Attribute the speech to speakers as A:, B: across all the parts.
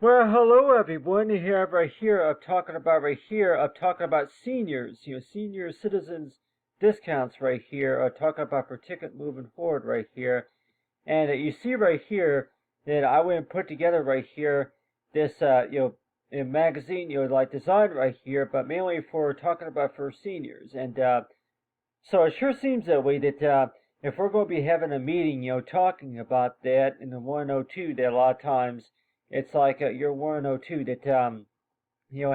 A: Well, hello everyone. Here, right here, I'm talking about seniors. Senior citizens discounts right here. I'm talking about for ticket moving forward right here. And you see right here that I went and put together right here this, a magazine, like design right here, but mainly for talking about for seniors. And so it sure seems that way that if we're going to be having a meeting, talking about that in the 102, that a lot of times it's like your 102 that,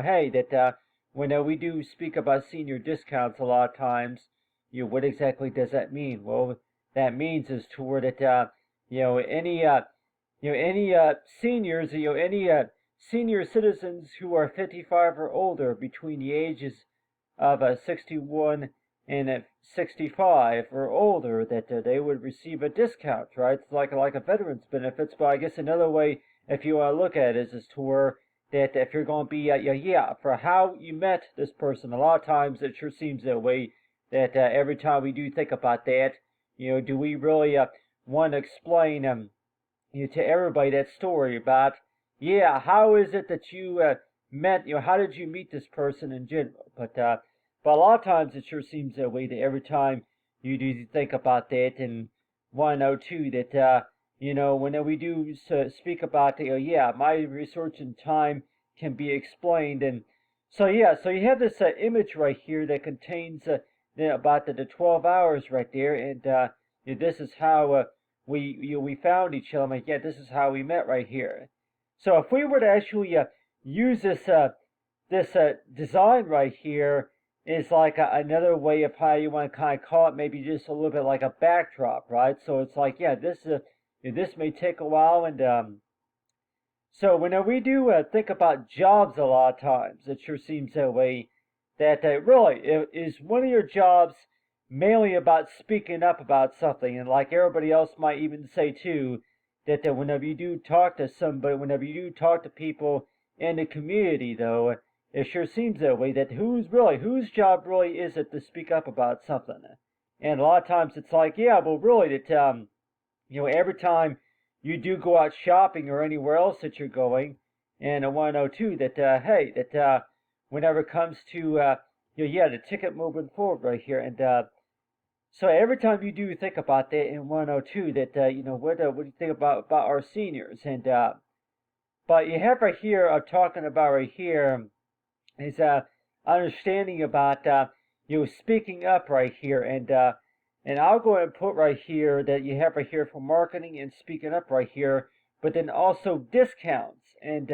A: hey, that when we do speak about senior discounts a lot of times, what exactly does that mean? Well, that means is toward that, any, any seniors, any senior citizens who are 55 or older between the ages of 61 and 65 or older, that they would receive a discount, right? It's like a veterans benefits, but I guess another way, if you want to look at it, is to where that if you're going to be, for how you met this person, a lot of times it sure seems that way that every time we do think about that, do we really want to explain to everybody that story about, how is it that you met, how did you meet this person in general? But a lot of times it sure seems that way that every time you do think about that and want to know too that, when we do speak about, my research and time can be explained. And so you have this image right here that contains about the 12 hours right there. And this is how we found each other. I'm like, this is how we met right here. So if we were to actually use this design right here is like another way of how you want to kind of call it, maybe just a little bit like a backdrop, right? So it's like, this may take a while, and so when we do think about jobs, a lot of times it sure seems that way. That really is one of your jobs mainly about speaking up about something, and like everybody else might even say too, that whenever you do talk to somebody, whenever you do talk to people in the community, though, it sure seems that way. That whose job really is it to speak up about something? And a lot of times it's like, well, really, that every time you do go out shopping or anywhere else that you're going, and I want to know too that hey, that whenever it comes to the ticket moving forward right here, and so every time you do think about that in 102, that what do you think about our seniors? And but you have right here, talking about right here is understanding about speaking up right here, and I'll go ahead and put right here that you have right here for marketing and speaking up right here, but then also discounts, and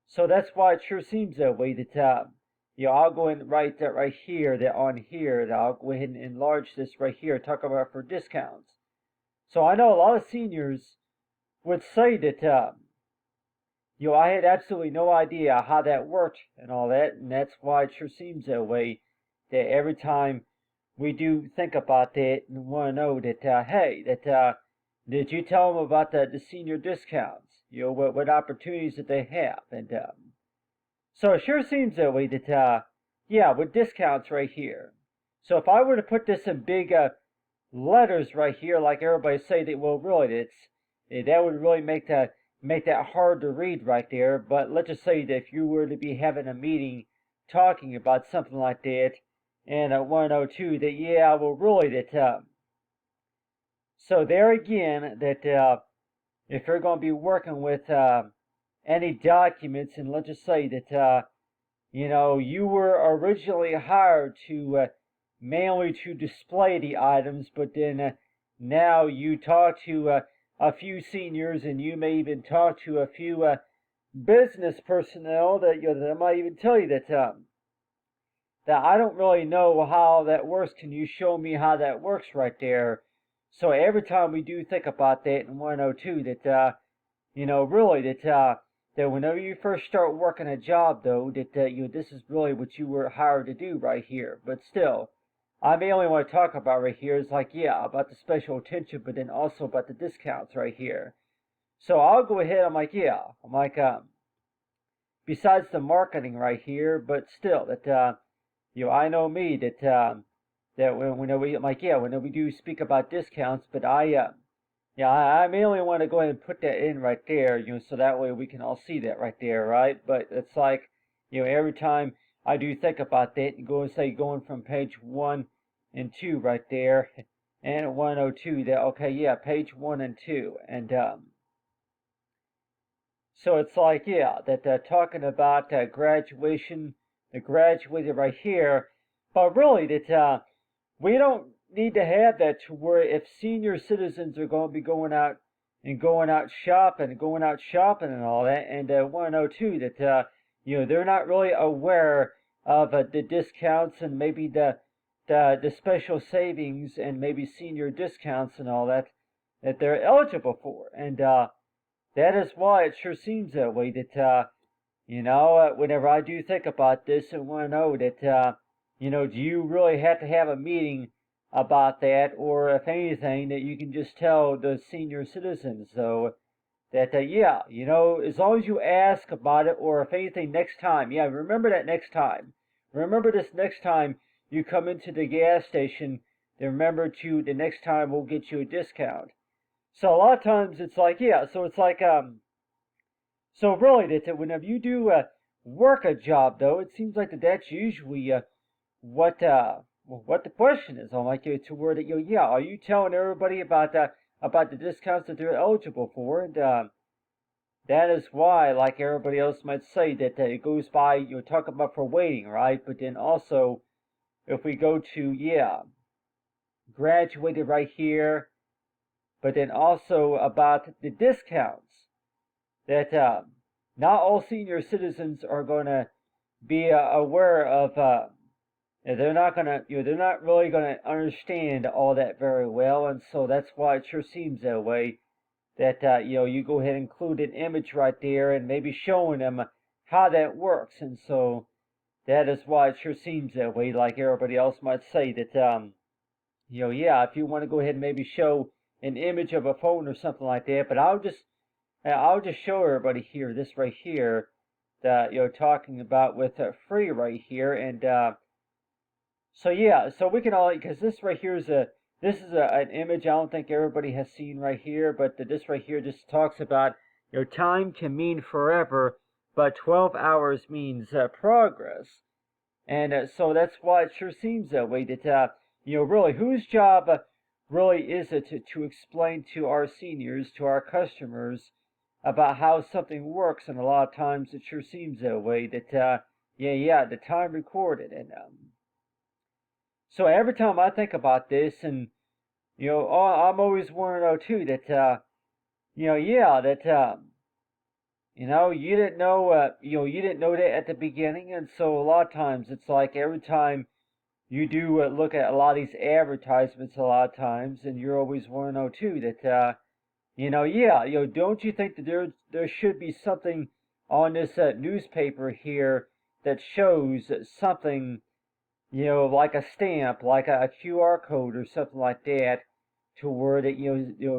A: so that's why it sure seems that way. That I'll go ahead and write that right here, that on here, that I'll go ahead and enlarge this right here, talk about for discounts. So I know a lot of seniors would say that I had absolutely no idea how that worked and all that, and that's why it sure seems that way. That every time we do think about that and want to know that, hey, that did you tell them about the senior discounts? What opportunities that they have, and so it sure seems that way. That with discounts right here. So if I were to put this in big letters right here, like everybody say that, well, really, that would really make that hard to read right there. But let's just say that if you were to be having a meeting talking about something like that, and 102, that well, really, that so there again, that if you're going to be working with any documents, and let's just say that you were originally hired to mainly to display the items, but then now you talk to a few seniors, and you may even talk to a few business personnel that that might even tell you that I don't really know how that works. Can you show me how that works right there? So every time we do think about that in 102, that really, that whenever you first start working a job, though, that this is really what you were hired to do right here. But still, I mainly want to talk about right here is like, about the special attention, but then also about the discounts right here. So I'll go ahead. I'm like, besides the marketing right here, but still, that I know me, that whenever we do speak about discounts, but Yeah, I mainly want to go ahead and put that in right there, so that way we can all see that right there, right? But it's like, every time I do think about that, and go and say going from page 1 and 2 right there, and 102, that, okay, yeah, page 1 and 2. And so it's like, yeah, that talking about graduation, the graduated right here, but really that we don't need to have that to where if senior citizens are going to be going out shopping, and all that, and 102 that they're not really aware of the discounts and maybe the special savings and maybe senior discounts and all that they're eligible for, and that is why it sure seems that way. That whenever I do think about this, and want to know that do you really have to have a meeting about that, or if anything, that you can just tell the senior citizens, so that yeah, as long as you ask about it, or if anything, next time, yeah, remember that next time. Remember this next time you come into the gas station. Then remember to the next time we'll get you a discount. So a lot of times it's like, yeah, so it's like so really that whenever you do work a job, though, it seems like that's usually what what the question is. I'm like, to where that yeah, are you telling everybody about the discounts that they're eligible for? And that is why, like everybody else might say, that it goes by talk about for waiting, right? But then also, if we go to graduated right here, but then also about the discounts that not all senior citizens are going to be aware of. They're not gonna, they're not really gonna understand all that very well, and so that's why it sure seems that way. That you go ahead and include an image right there, and maybe showing them how that works, and so that is why it sure seems that way. Like everybody else might say that, yeah, if you want to go ahead and maybe show an image of a phone or something like that, but I'll just show everybody here, this right here, that talking about with free right here, and so yeah, so we can all, because this right here is an image I don't think everybody has seen right here, but this right here just talks about time can mean forever, but 12 hours means progress, and so that's why it sure seems that way. That really, whose job really is it to explain to our seniors, to our customers, about how something works? And a lot of times it sure seems that way. That yeah, the time recorded, and so every time I think about this, and I'm always wanting to know too that yeah, that you didn't know you didn't know that at the beginning, and so a lot of times it's like every time you do look at a lot of these advertisements, a lot of times, and you're always wanting to know too that yeah, don't you think that there should be something on this newspaper here that shows something, like a stamp, like a QR code or something like that, to where that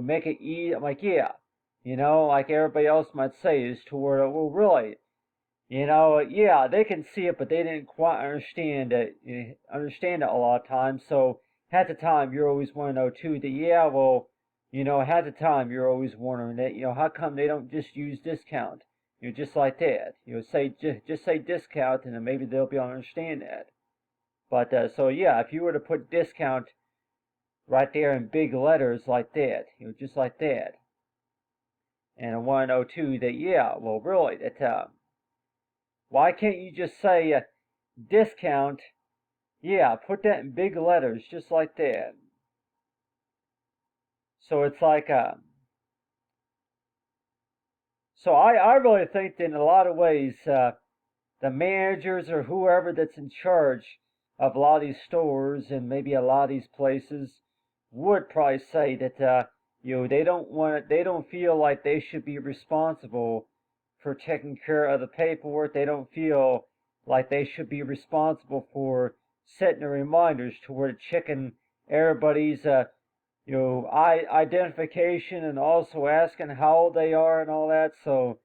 A: make it easy. I'm like, yeah, like everybody else might say, is to where, well, really, yeah, they can see it, but they didn't quite understand it a lot of times. So half the time you're always wanting to know too that yeah, well, half the time you're always wondering that how come they don't just use discount, just like that, say just say discount, and then maybe they'll be able to understand that. But so yeah, if you were to put discount right there in big letters like that, just like that, and I want to know too that yeah, well, really, that why can't you just say discount? Yeah, put that in big letters, just like that. So it's like so I really think that in a lot of ways the managers or whoever that's in charge of a lot of these stores and maybe a lot of these places would probably say that they don't feel like they should be responsible for taking care of the paperwork. They don't feel like they should be responsible for setting the reminders toward checking everybody's identification, and also asking how old they are and all that. So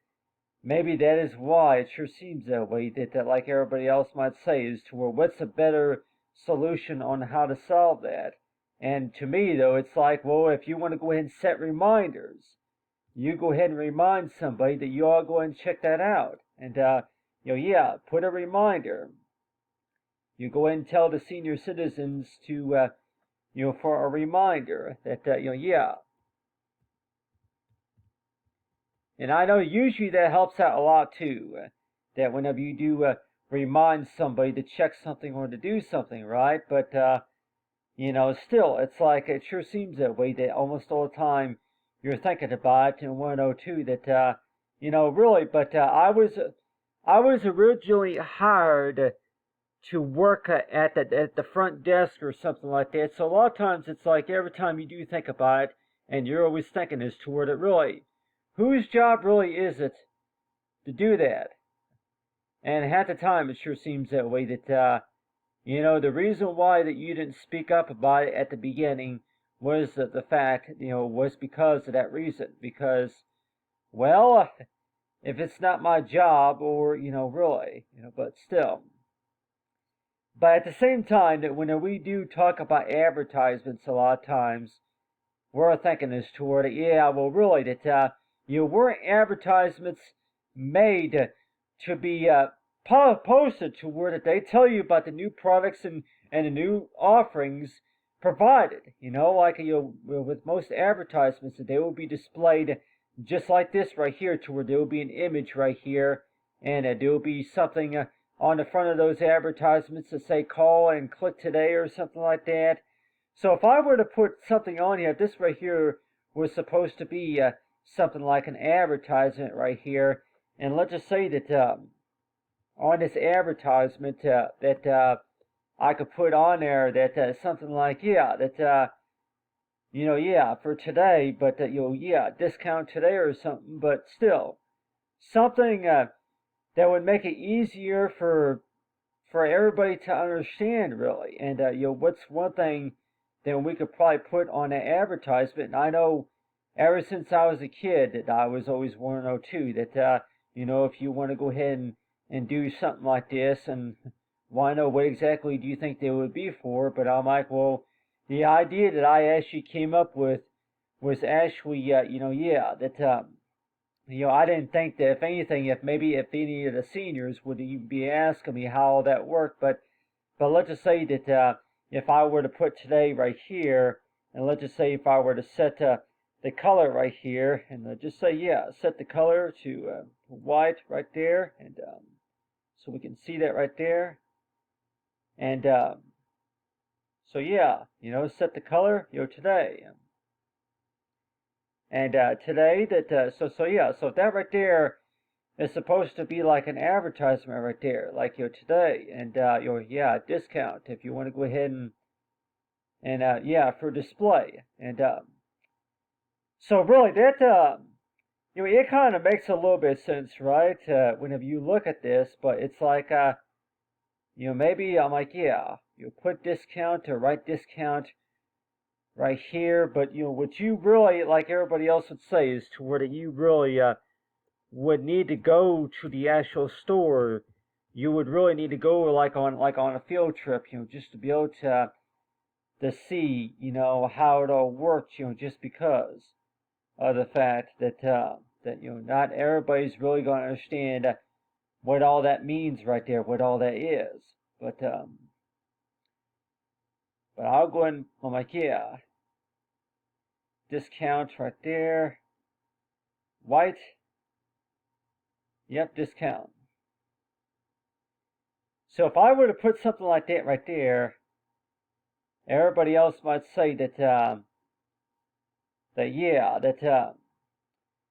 A: maybe that is why it sure seems that way. That like everybody else might say, is to where what's a better solution on how to solve that? And to me, though, it's like, well, if you want to go ahead and set reminders, you go ahead and remind somebody that you all go ahead and check that out. And, yeah, put a reminder. You go ahead and tell the senior citizens to, for a reminder that, yeah. And I know usually that helps out a lot too. That whenever you do remind somebody to check something or to do something, right? But, still, it's like it sure seems that way that almost all the time you're thinking about it and want to know too that, really, but I was originally hired to work at the front desk or something like that. So a lot of times it's like every time you do think about it, and you're always thinking as toward it really, whose job really is it to do that? And half the time it sure seems that way that the reason why that you didn't speak up about it at the beginning was that the fact was because of that reason. Because, well, if it's not my job or really, but still. But at the same time, that when we do talk about advertisements, a lot of times we're thinking as toward it. Yeah, well, really, that weren't advertisements made to be posted toward it. They tell you about the new products and the new offerings provided. Like with most advertisements, that they will be displayed just like this right here, to where there will be an image right here, and there will be something on the front of those advertisements to say call and click today or something like that. So if I were to put something on here, this right here was supposed to be something like an advertisement right here, and let's just say that on this advertisement that I could put on there that something like, yeah, that yeah, for today, but yeah, discount today or something, but still something that would make it easier for everybody to understand, really. And what's one thing that we could probably put on an advertisement? And I know ever since I was a kid that I was always wanting to know too that if you want to go ahead and do something like this, and why know what exactly do you think they would be for? But I'm like, well, the idea that I actually came up with was actually that. I didn't think that if anything, if any of the seniors would even be asking me how all that worked, but let's just say that if I were to put today right here, and let's just say if I were to set the color right here, and just say, yeah, set the color to white right there, and so we can see that right there, and so yeah, set the color, today. And today that so that right there is supposed to be like an advertisement right there, like today, and yeah, discount if you want to go ahead and yeah, for display. And so really that it kind of makes a little bit of sense, right? Whenever you look at this, but it's like maybe I'm like, yeah, put discount or write discount right here, but what you really, like everybody else would say, is to where that you really would need to go to the actual store. You would really need to go like on a field trip, just to be able to see, how it all works, just because of the fact that that not everybody's really going to understand what all that means right there, what all that is. But I'll go and I'm like, yeah, discount right there, white, yep, discount. So if I were to put something like that right there, everybody else might say that yeah, that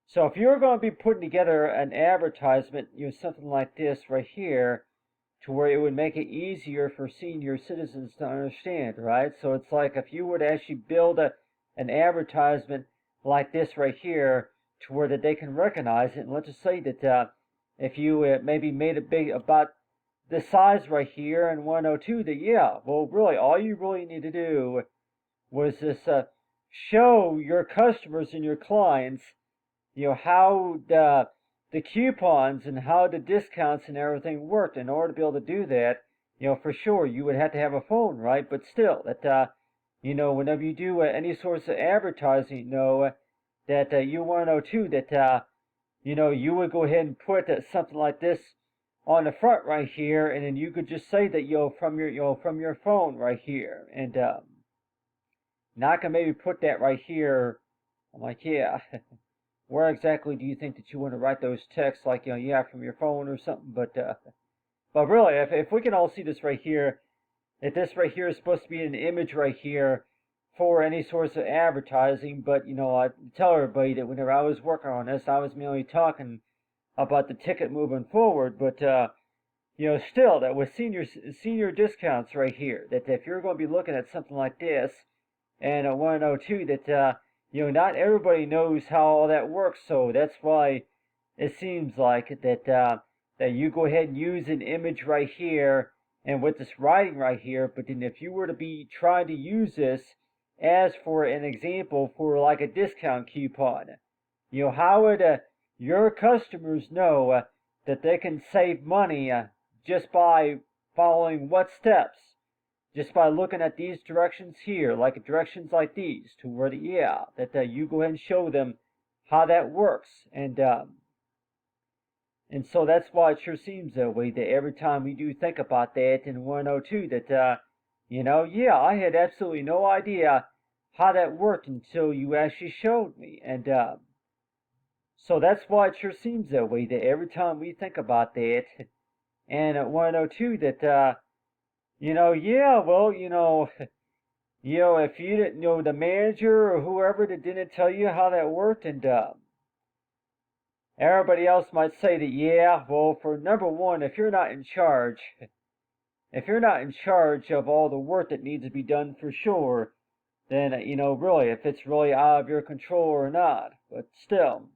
A: so if you're going to be putting together an advertisement, something like this right here, to where it would make it easier for senior citizens to understand, right? So it's like if you were to actually build an advertisement like this right here, to where that they can recognize it, and let's just say that if you maybe made it big about this size right here and 102, that yeah, well, really, all you really need to do was just show your customers and your clients, how the coupons and how the discounts and everything worked. In order to be able to do that, for sure, you would have to have a phone, right? But still, that whenever you do any sorts of advertising, that you want to know too that you would go ahead and put something like this on the front right here, and then you could just say that from your phone right here, and now I can maybe put that right here. I'm like, yeah, where exactly do you think that you want to write those texts? Like, yeah, from your phone or something. But really, if we can all see this right here, if this right here is supposed to be an image right here for any sorts of advertising, but I tell everybody that whenever I was working on this, I was mainly talking about the ticket moving forward, but still that with senior discounts right here, that if you're going to be looking at something like this, and I want to know too that not everybody knows how all that works, so that's why it seems like that you go ahead and use an image right here and with this writing right here, but then if you were to be trying to use this as for an example for like a discount coupon, how would your customers know that they can save money just by following what steps? Just by looking at these directions here, like directions like these, to where that you go ahead and show them how that works, and so that's why it sure seems that way. That every time we do think about that in 102, that I had absolutely no idea how that worked until you actually showed me, and so that's why it sure seems that way. That every time we think about that, and at 102, that yeah, well, if you didn't know the manager or whoever that didn't tell you how that worked, and everybody else might say that, yeah, well, for number one, if you're not in charge of all the work that needs to be done for sure, then, really, if it's really out of your control or not, but still.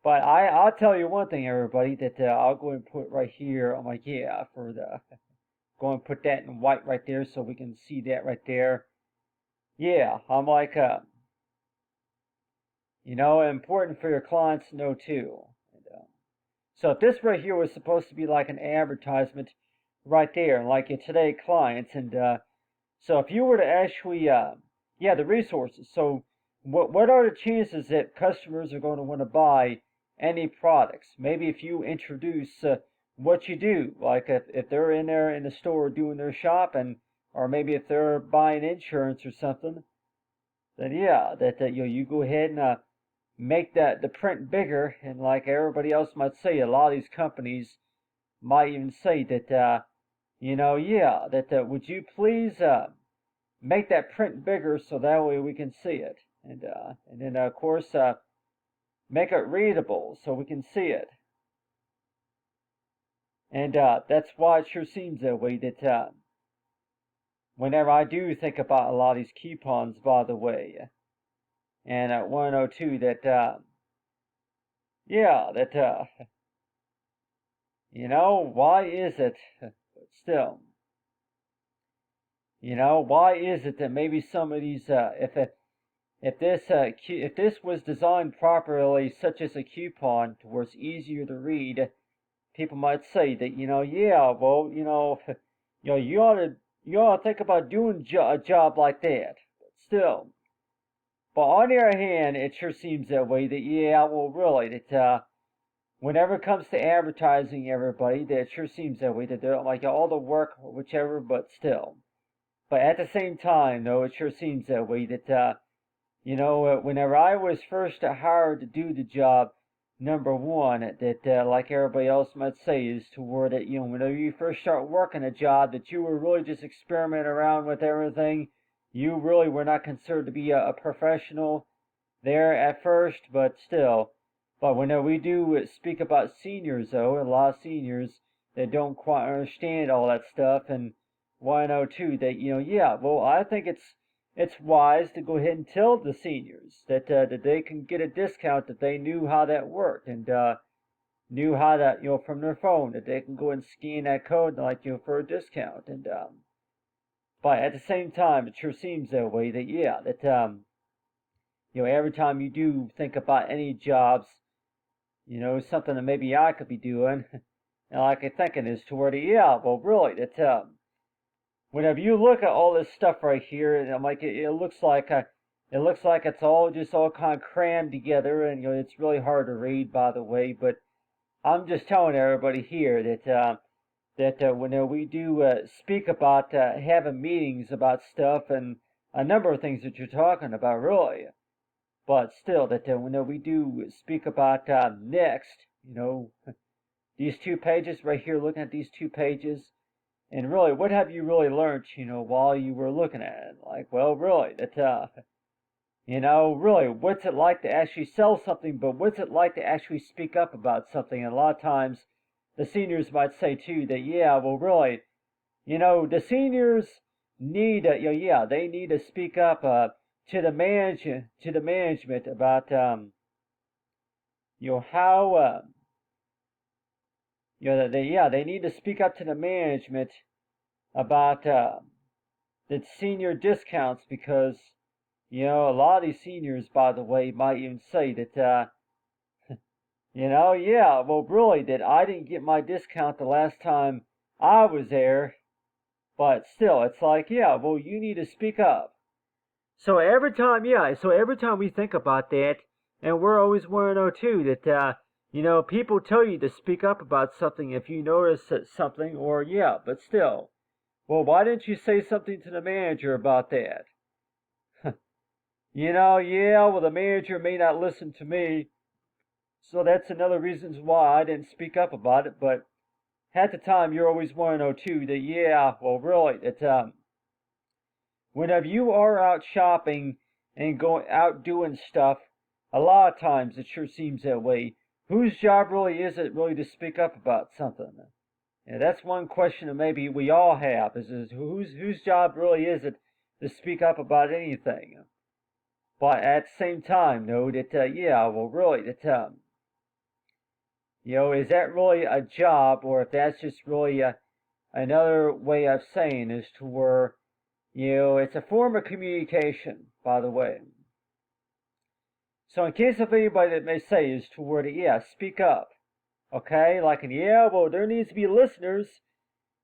A: But I'll tell you one thing, everybody, that I'll go and put right here. I'm like, yeah, go and put that in white right there so we can see that right there. Yeah, I'm like, important for your clients to know too. And, so if this right here was supposed to be like an advertisement right there, like your today clients, and so if you were to actually, the resources. So what are the chances that customers are going to want to buy any products? Maybe if you introduce what you do, like if they're in there in the store doing their shopping, or maybe if they're buying insurance or something, then yeah, that you go ahead and make the print bigger, and like everybody else might say, a lot of these companies might even say that would you please make that print bigger so that way we can see it, and then of course make it readable so we can see it. And that's why it sure seems that way that whenever I do think about a lot of these coupons, by the way, and at 102, that, why is it, but still, why is it that maybe some of these, if this was designed properly, such as a coupon, to where it's easier to read, people might say that well, you ought to think about doing a job like that. But still, but on the other hand, it sure seems that way. That well, really, that whenever it comes to advertising, everybody, that it sure seems that way. That they're like all the work, whichever, but still. But at the same time, though, it sure seems that way. That whenever I was first hired to do the job, number one, that like everybody else might say, is toward it, whenever you first start working a job, that you were really just experimenting around with everything. You really were not considered to be a professional there at first, but still. But whenever we do speak about seniors, though, a lot of seniors that don't quite understand all that stuff, and why know too that well, I think it's wise to go ahead and tell the seniors that that they can get a discount, that they knew how that worked, and knew how that from their phone, that they can go and scan that code like for a discount, and but at the same time it sure seems that way that every time you do think about any jobs, something that maybe I could be doing, and like I'm thinking is toward well, really that whenever you look at all this stuff right here, and I'm like, it looks like it's all just all kind of crammed together, and it's really hard to read, by the way. But I'm just telling everybody here that when we do speak about having meetings about stuff and a number of things that you're talking about, really. But still, that when we do speak about next, these 2 pages right here, looking at these 2 pages, and really, what have you really learned, while you were looking at it? Like, well, really, really, what's it like to actually sell something, but what's it like to actually speak up about something? And a lot of times, the seniors might say, too, that, yeah, well, really, the seniors need, they need to speak up to the management about, how, they need to speak up to the management about the senior discounts because, a lot of these seniors, by the way, might even say that, yeah, well, really, that I didn't get my discount the last time I was there, but still, it's like, yeah, well, you need to speak up. So every time we think about that, and we're always want to know too that, people tell you to speak up about something if you notice something, or yeah, but still, well, why didn't you say something to the manager about that? Yeah, well, the manager may not listen to me, so that's another reason why I didn't speak up about it. But at the time, you always want to know too that, yeah, well, really, that whenever you are out shopping and going out doing stuff, a lot of times it sure seems that way. Whose job really is it really to speak up about something? Yeah, that's one question that maybe we all have is whose job really is it to speak up about anything? But at the same time, know that, yeah, well, really, that, is that really a job, or if that's just really another way of saying is to where, it's a form of communication, by the way. So in case of anybody that may say is to where, yeah, speak up, okay? Like, yeah, well, there needs to be listeners.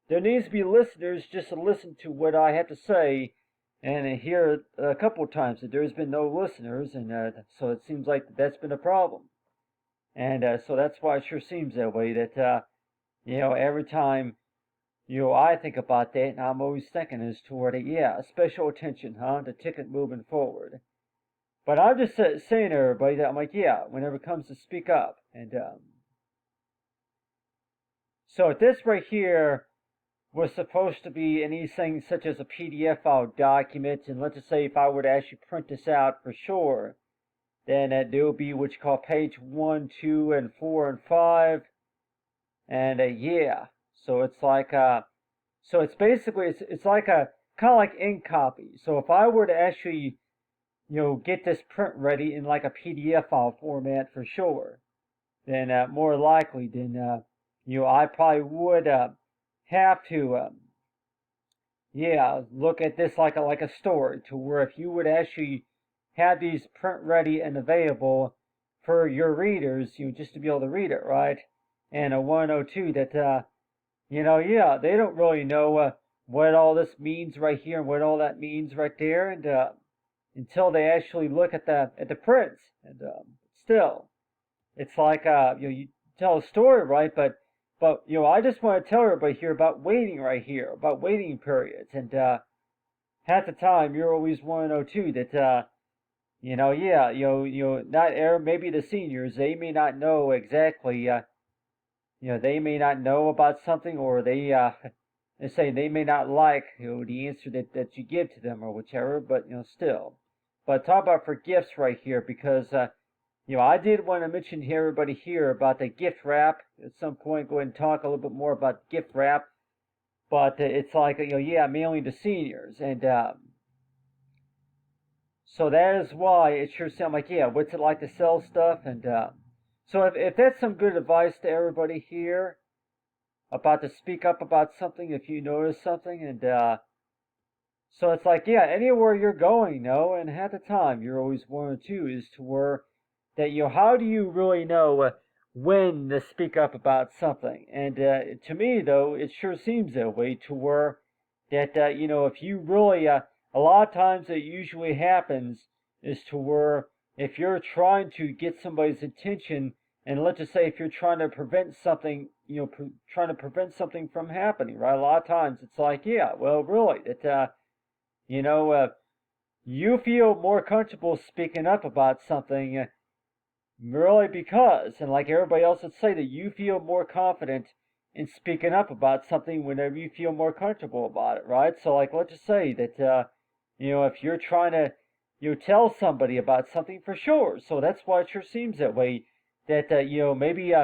A: There needs to be listeners just to listen to what I have to say. And here a couple of times that there's been no listeners, and so it seems like that's been a problem. And so that's why it sure seems that way. That every time I think about that, and I'm always thinking as toward it, yeah, special attention, the ticket moving forward. But I'm just saying to everybody that I'm like, yeah, whenever it comes to speak up, and so this right here was supposed to be anything such as a PDF file document, and let's just say if I were to actually print this out for sure, then there will be what you call page 1, 2, and 4, and 5, and yeah, so it's like so it's basically it's like a kind of like ink copy. So if I were to actually get this print ready in like a PDF file format for sure, then more likely then I probably would have to, look at this like a story to where if you would actually have these print ready and available for your readers, just to be able to read it, right? And a 102 that, they don't really know what all this means right here and what all that means right there, and until they actually look at the prints, and still, it's like you tell a story, right? But I just want to tell everybody here about waiting right here, about waiting periods, and half the time you're always want to know too that not maybe the seniors they may not know exactly they may not know about something, or they say they may not like the answer that you give to them or whichever, but still. But talk about for gifts right here because I did want to mention to everybody here about the gift wrap. At some point, go ahead and talk a little bit more about gift wrap. But it's like, mainly to seniors. And so that is why it sure sounds like, what's it like to sell stuff? And so if that's some good advice to everybody here about to speak up about something if you notice something. And so it's like, anywhere you're going, and half the time you're always one or two is to where that how do you really know when to speak up about something? And to me, though, it sure seems that way to where that, if you really, a lot of times it usually happens is to where if you're trying to get somebody's attention, and let's just say if you're trying to prevent something, trying to prevent something from happening, right? A lot of times it's like, yeah, well, really, that, you know, uh, you feel more comfortable speaking up about something, really because, and like everybody else would say, that you feel more confident in speaking up about something whenever you feel more comfortable about it, right? So, like, let's just say that, if you're trying to, tell somebody about something for sure. So that's why it sure seems that way. That, maybe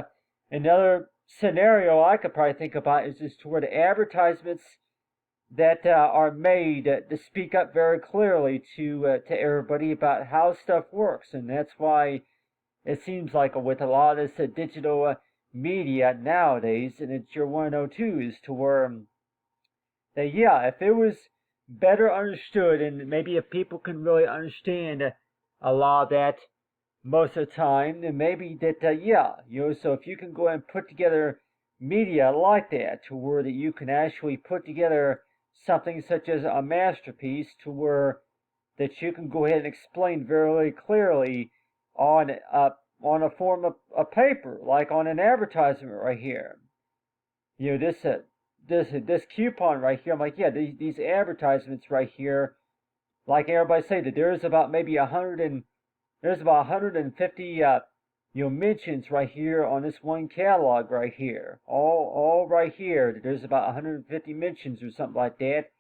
A: another scenario I could probably think about is just toward advertisements that are made to speak up very clearly to everybody about how stuff works, and that's why it seems like with a lot of this digital media nowadays, and it's your 102s to where that, yeah, if it was better understood, and maybe if people can really understand a lot of that most of the time, then maybe that, yeah, so if you can go and put together media like that to where that you can actually put together something such as a masterpiece to where that you can go ahead and explain very clearly on a form of a paper, like on an advertisement right here. This coupon right here. I'm like, yeah, these advertisements right here, like everybody say that there's about maybe 150 mentions right here on this one catalog right here. All right here. There's about 150 mentions or something like that.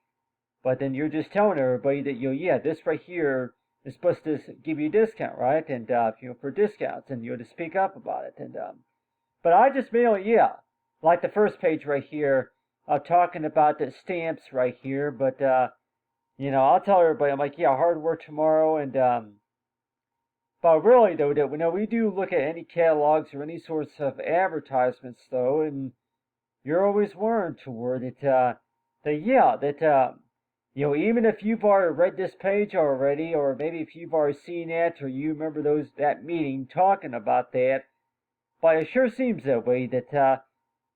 A: But then you're just telling everybody that yeah, this right here is supposed to give you a discount, right? And for discounts, and to speak up about it. And but I just mainly, yeah, like the first page right here, talking about the stamps right here. But I'll tell everybody, I'm like, yeah, hard work tomorrow, and but really though, that we do look at any catalogs or any sorts of advertisements though, and you're always warned toward it, that yeah, that even if you've already read this page already, or maybe if you've already seen it, or you remember that meeting talking about that, but it sure seems that way. That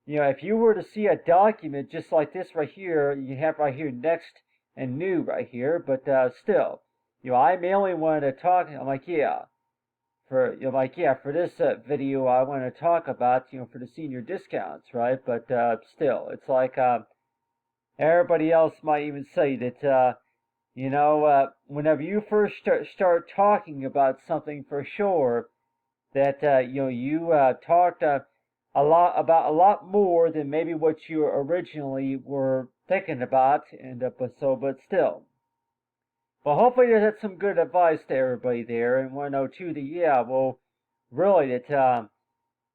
A: if you were to see a document just like this right here, you have right here next and new right here, but still, I mainly wanted to talk. I'm like, yeah, for this video, I want to talk about for the senior discounts, right? But still, it's like everybody else might even say that whenever you first start talking about something for sure, that you talked a lot more than maybe what you originally were thinking about, and but still. Well, hopefully that's some good advice to everybody there, and want to know too that, yeah, well, really that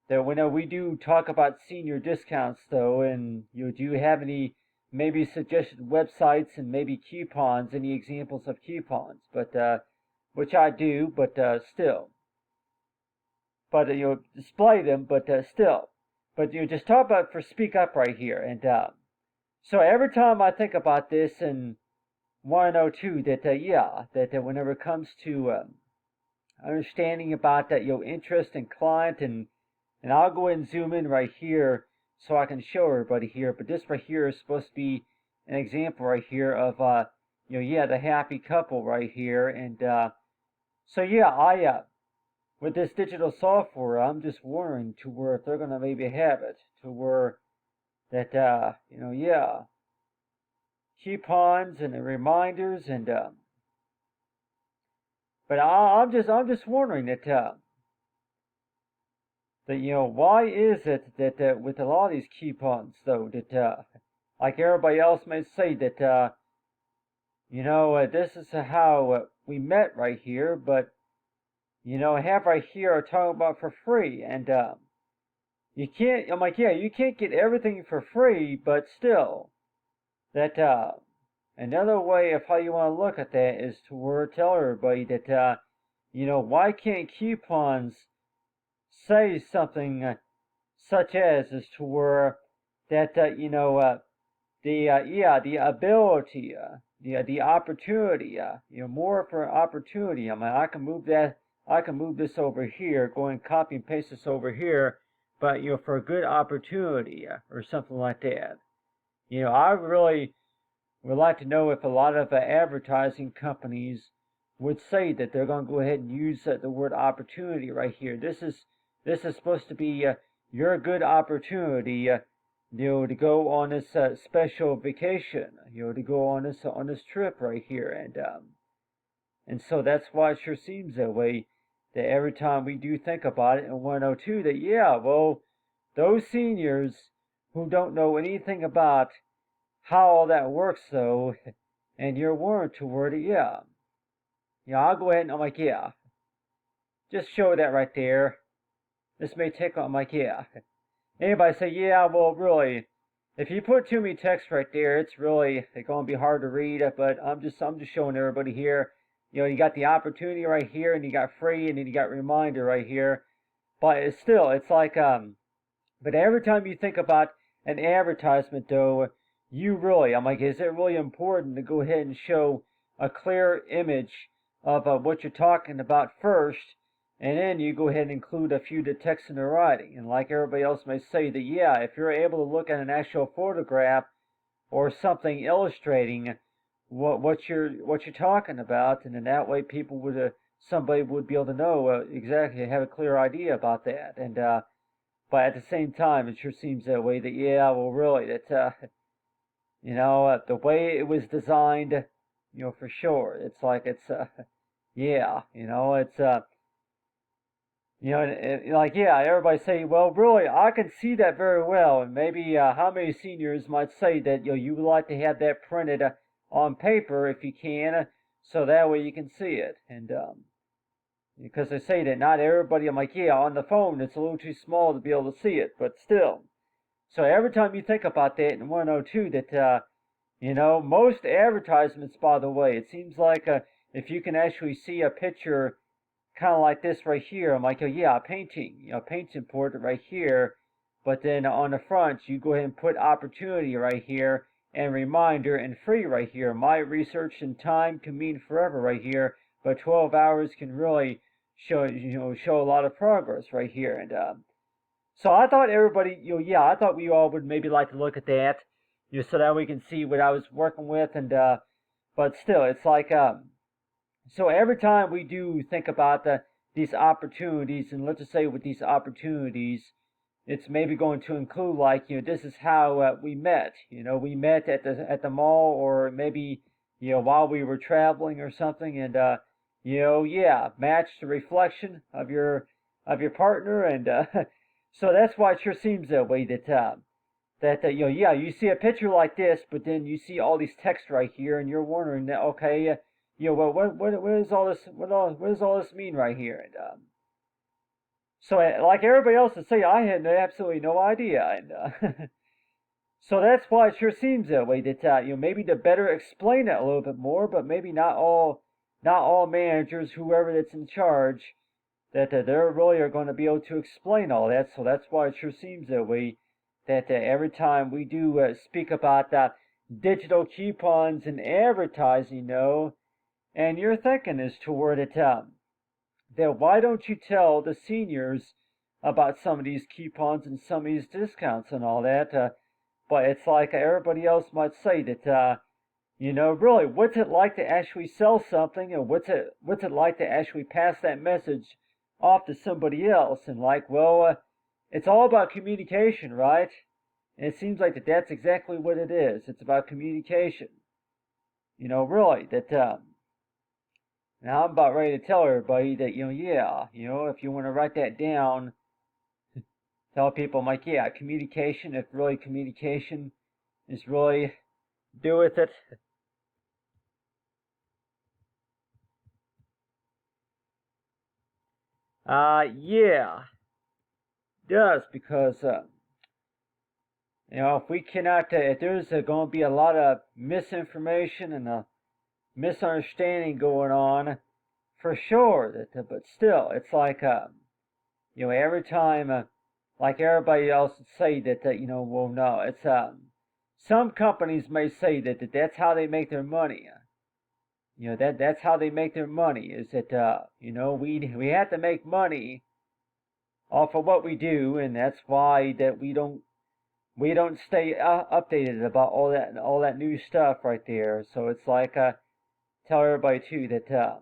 A: when we do talk about senior discounts though, and do you have any maybe suggested websites and maybe coupons, any examples of coupons? But which I do, but still. But display them, but still. But just talk about for speak up right here, and so every time I think about this, and want to know too that yeah, that whenever it comes to understanding about that interest in client, and I'll go ahead and zoom in right here so I can show everybody here. But this right here is supposed to be an example right here of yeah, the happy couple right here, and so yeah, I with this digital software, I'm just wondering to where if they're gonna maybe have it to where that yeah, coupons and the reminders, and but I'm just wondering that why is it that with a lot of these coupons though, that like everybody else may say that this is how we met right here, but have right here are talking about for free, and you can't. I'm like, yeah, you can't get everything for free, but still, that another way of how you want to look at that is to tell everybody that why can't coupons say something such as to where that yeah, the ability, the opportunity, more for opportunity. I mean, I can move that, I can move this over here, go and copy and paste this over here, but for a good opportunity or something like that. I really we'd like to know if a lot of advertising companies would say that they're going to go ahead and use the word opportunity right here. This is supposed to be your good opportunity, to go on this special vacation, to go on this trip right here, and so that's why it sure seems that way. That every time we do think about it in 102, that yeah, well, those seniors who don't know anything about how all that works, though, and you're warned toward it, yeah. I'll go ahead and I'm like, yeah. Just show that right there. This may take, I'm like, yeah. Anybody say, yeah, well, really, if you put too many text right there, it's really going to be hard to read, but I'm just showing everybody here. You got the opportunity right here, and you got free, and then you got reminder right here. But it's like, but every time you think about an advertisement, though, I'm like, is it really important to go ahead and show a clear image of what you're talking about first, and then you go ahead and include a few of the text in the writing? And like everybody else may say, that yeah, if you're able to look at an actual photograph or something illustrating what you're talking about, and then that way people would somebody would be able to know exactly, have a clear idea about that. And but at the same time, it sure seems that way. That yeah, well, really, that the way it was designed, for sure, it's like it's yeah, it's like, yeah, everybody say, well, really, I can see that very well. And maybe how many seniors might say that you would like to have that printed on paper if you can, so that way you can see it. And because they say that not everybody, I'm like, yeah, on the phone it's a little too small to be able to see it, but still. So every time you think about that in 102, that most advertisements, by the way, it seems like if you can actually see a picture kind of like this right here, I'm like, oh yeah, painting, paint's important right here, but then on the front you go ahead and put opportunity right here, and reminder and free right here. My research and time can mean forever right here, but 12 hours can really show a lot of progress right here. And so I thought everybody, I thought we all would maybe like to look at that, so that we can see what I was working with. And but still, it's like so every time we do think about these opportunities, and let's just say with these opportunities, it's maybe going to include, like, this is how we met. We met at the mall, or maybe while we were traveling or something, and match the reflection of your partner. And so that's why it sure seems that way, that you see a picture like this, but then you see all these text right here, and you're wondering that, okay, well, what does all this what does all this mean right here? And so, like everybody else would say, I had absolutely no idea. And so that's why it sure seems that way. That maybe to better explain it a little bit more, but maybe not all managers, whoever that's in charge, that they really are going to be able to explain all that. So that's why it sure seems that way. That every time we do speak about digital coupons and advertising, and you're thinking as toward it, that why don't you tell the seniors about some of these coupons and some of these discounts and all that? But it's like everybody else might say that, really, what's it like to actually sell something, and what's it like to actually pass that message off to somebody else? And like, well, it's all about communication, right? And it seems like that's exactly what it is. It's about communication. Really, that now I'm about ready to tell everybody that, if you want to write that down, tell people, I'm like, yeah, communication, if really communication is really do with it. Yeah, it does, because, if we cannot, if there's going to be a lot of misinformation and a misunderstanding going on, for sure. But still, it's like, every time, like everybody else would say that, well, no, it's some companies may say that that's how they make their money. That's how they make their money, is that we have to make money off of what we do, and that's why that we don't we don't stay updated about all that new stuff right there. So it's like tell everybody too that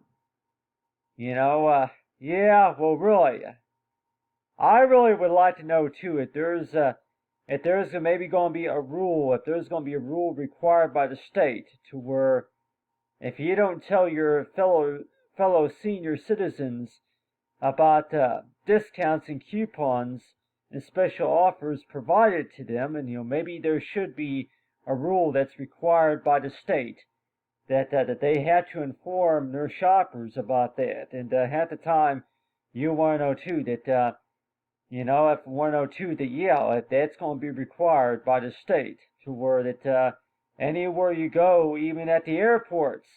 A: you know yeah, well really, I really would like to know too if there's maybe going to be a rule, if there's going to be a rule required by the state to where if you don't tell your fellow senior citizens about discounts and coupons and special offers provided to them, and maybe there should be a rule that's required by the state that they have to inform their shoppers about that. And half the time, you want to know too that if you want to know too that if that's going to be required by the state to where that anywhere you go, even at the airports,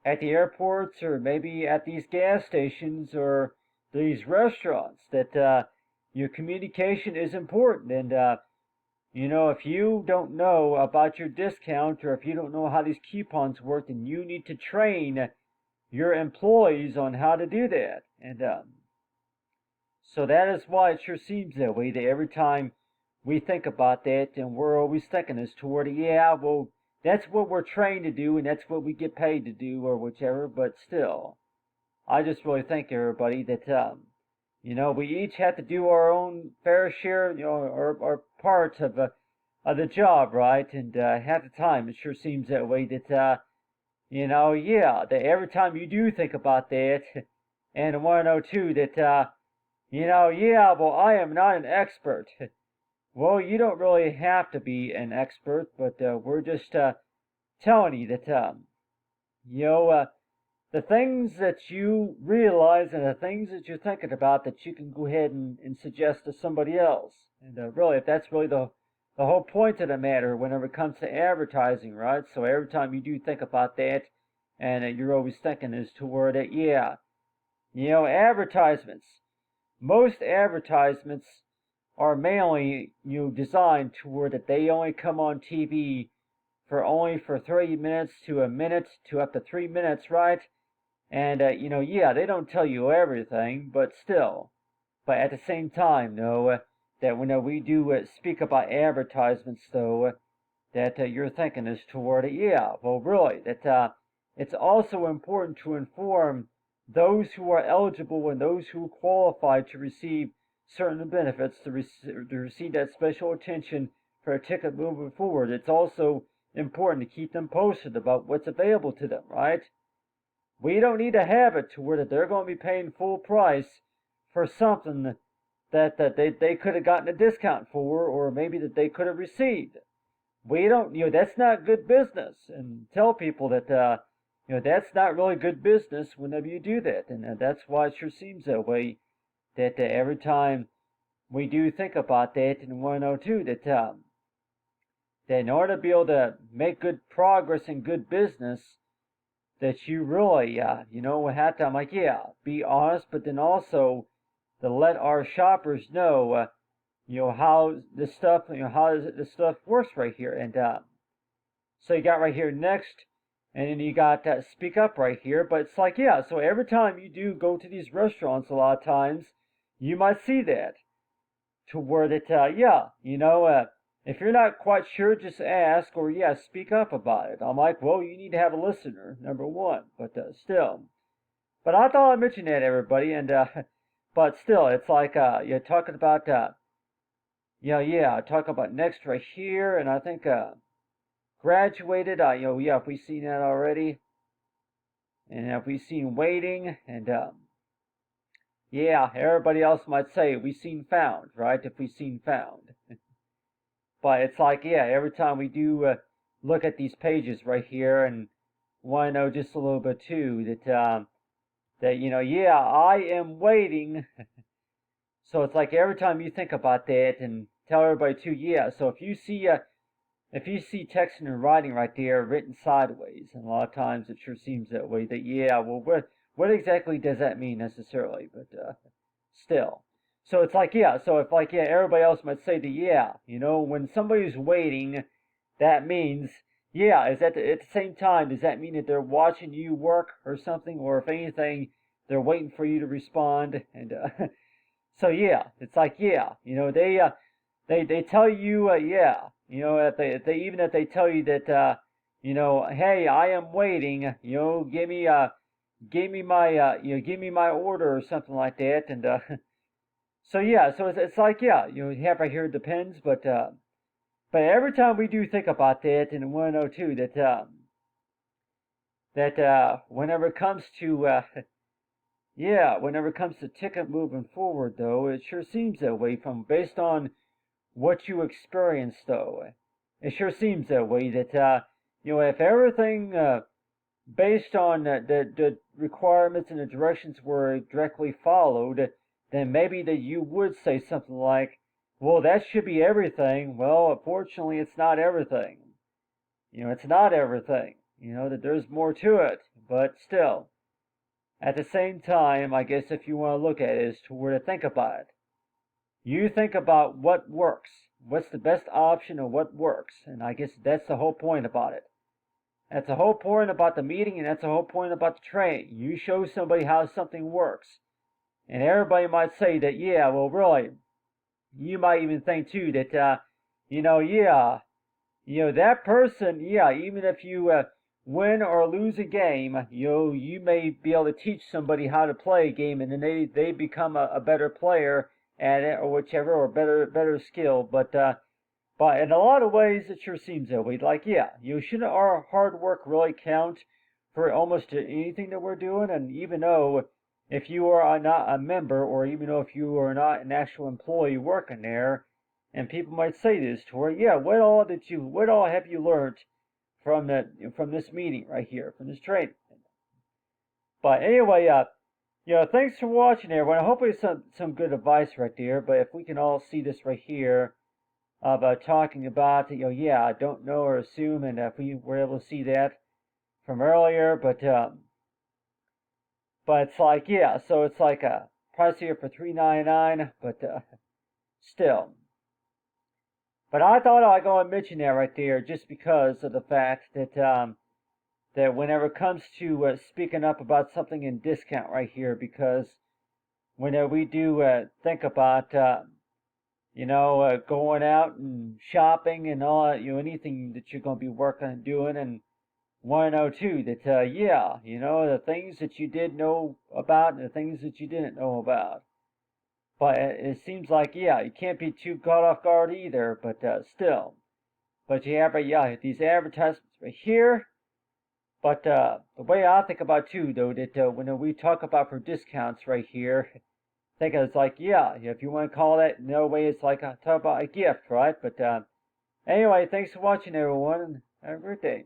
A: or maybe at these gas stations or these restaurants, that your communication is important. And if you don't know about your discount, or if you don't know how these coupons work, then you need to train your employees on how to do that. And so that is why it sure seems that way, that every time we think about that, and we're always thinking as toward, well, that's what we're trained to do, and that's what we get paid to do, or whichever. But still, I just really think, everybody, that we each have to do our own fair share, our part of the job, right? And half the time, it sure seems that way. That that every time you do think about that, and I want to know too that well, I am not an expert. Well, you don't really have to be an expert, but we're just telling you that the things that you realize and the things that you're thinking about, that you can go ahead and suggest to somebody else. And really, if that's really the whole point of the matter whenever it comes to advertising, right? So every time you do think about that, and you're always thinking as to where that, advertisements. Most advertisements are mainly designed toward that they only come on TV for 3 minutes to a minute to up to 3 minutes, right? And they don't tell you everything, but still. But at the same time, that when we do speak about advertisements, though, that you're thinking is toward well, really, that it's also important to inform those who are eligible and those who qualify to receive certain benefits, to receive that special attention for a ticket moving forward. It's also important to keep them posted about what's available to them, right? We don't need to have it to where that they're going to be paying full price for something that they could have gotten a discount for, or maybe that they could have received. We don't, that's not good business. And tell people that that's not really good business whenever you do that. And that's why it sure seems that way, that every time we do think about that, and want to know too that in order to be able to make good progress and good business, that you really have to, I'm like, be honest, but then also to let our shoppers know how this stuff works right here. And so you got right here next, and then you got speak up right here. But it's like, so every time you do go to these restaurants, a lot of times you might see that to where that if you're not quite sure, just ask, or speak up about it. I'm like, well, you need to have a listener, number one. But still, but I thought I'd mention that, everybody. And but still, it's like you're talking about talk about next right here, and I think graduated. If we seen that already, and if we seen waiting, and everybody else might say we seen found, right? If we seen found. But it's like, every time we do look at these pages right here, and want to know just a little bit too that I am waiting. So it's like every time you think about that, and tell everybody too, So if you see text and writing right there written sideways, and a lot of times it sure seems that way, that well, what exactly does that mean necessarily? But still. So it's like, so if like, everybody else might say when somebody's waiting, that means, is that at the same time, does that mean that they're watching you work or something? Or if anything, they're waiting for you to respond? And so it's like, they tell you, yeah, if they tell you that, hey, I am waiting, give me my order or something like that, and so yeah, so it's like, yeah, you have right here, it depends, but every time we do think about that, and I want to know too that whenever it comes to yeah, whenever it comes to ticket moving forward, though, it sure seems that way from based on what you experience, though. It sure seems that way that if everything based on the requirements and the directions were directly followed, then maybe that you would say something like, "Well, that should be everything." Well, unfortunately, it's not everything. It's not everything. That there's more to it, but still. At the same time, I guess if you want to look at it, is to where to think about it. You think about what works. What's the best option and what works? And I guess that's the whole point about it. That's the whole point about the meeting, and that's the whole point about the training. You show somebody how something works. And everybody might say that, yeah, well, really, you might even think too that, yeah, that person, yeah, even if you win or lose a game, you may be able to teach somebody how to play a game, and then they become a better player at it, or whichever, or better skill. But in a lot of ways, it sure seems that way. Like, yeah, shouldn't our hard work really count for almost anything that we're doing? And even though if you are not a member, or even though if you are not an actual employee working there, and people might say this to her, yeah, what all have you learned from this meeting right here, from this training? But anyway, thanks for watching, everyone. Hopefully, some good advice right there. But if we can all see this right here of talking about, yeah, I don't know or assume, and if we were able to see that from earlier, but it's like, yeah, so it's like a price here for $3.99, but still. But I thought I'd go and mention that right there, just because of the fact that whenever it comes to speaking up about something in discount right here, because whenever we do think about going out and shopping and all that, anything that you're going to be working and doing, and want to know too that, yeah, the things that you did know about and the things that you didn't know about. But it seems like, yeah, you can't be too caught off guard either, but still. But you have, yeah, these advertisements right here. But the way I think about too, though, that when we talk about for discounts right here, think it's like, yeah, if you want to call that, no way, it's like talk about a gift, right? But anyway, thanks for watching, everyone, and have a great day.